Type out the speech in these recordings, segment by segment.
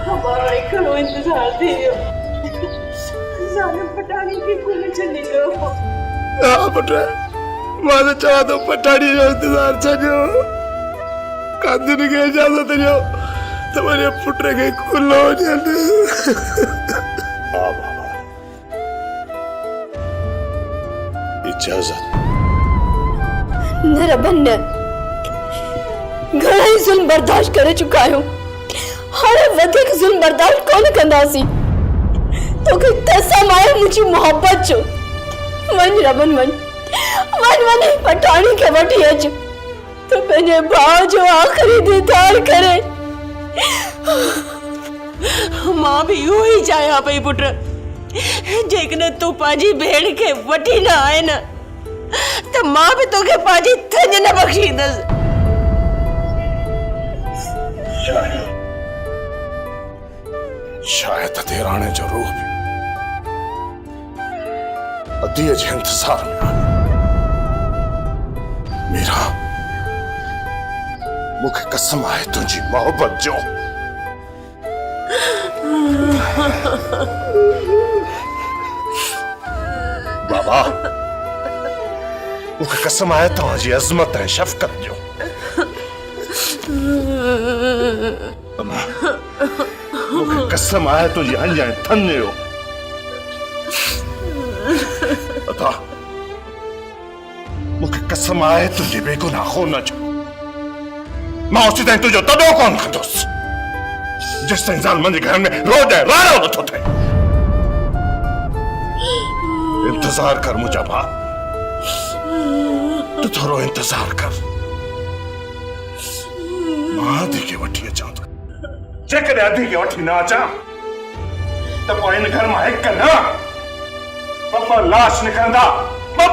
हमारा एक घणो इंतजार थी जाने पटानी के कुल चली गयो। हाँ पुत्र, मां चाह तो पटानी जो इंतजार छो कांदन के इजाजत जो तुम्हारे पुत्र के कुलो जन। हाँ बाबा, इजाजत न रबन न घणा ही जुल्म बर्दाश्त करे चुका आहियूं, हाणे वधीक जुल्म बर्दाश्त कोन कंदासीं। तोखे कसम आहे मुंहिंजी मोहब्बत जो। वञ रबन वञ वञ वञ पटाणी खे वठी अच, तो पंहिंजे भाउ जो आख़िरी दीदार करे। मां भी इहो ई चाहियां पई पुट, जेकॾहिं तूं पंहिंजी भेण खे वठी न आए न त मां भी तोखे पंहिंजी थञ न बख़्शींदसि। शायद तेराने जो रूह भी अदीअ जे इंतजार में आहे। मीरा, मुखे कसम आहे तुझी मोहब्बत जो। बाबा, मुखे कसम आहे तव्हांजी अज़मत ऐं शफ़क़त जो। मुखे कसम आहे तुझी हंज ऐं थन जो। अता मुखे कसम आहे तुझी बेगुनाह खून जो। मां उसी ताईं तुझो तॾो कोन कंदुसि जेसि ताईं ज़ालमनि जे घर में रोज ऐं राड़ो नथो थिए। इंतज़ार कर मुंहिंजा भाउ, तूं थोरो इंतज़ार कर। मां अधी खे वठी अचां थो। जेकॾहिं अधी खे वठी न अचां त पोइ इन घर मां हिकु न ॿ लाश निकिरंदा। ॿ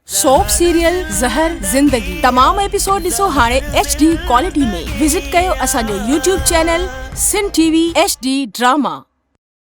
सोप सीरियल ज़हर ज़िंदगी तमाम एपिसोड ॾिसो हाणे HD क्वालिटी में। विजिट कयो असांजो YouTube चैनल सिन TV HD ड्रामा।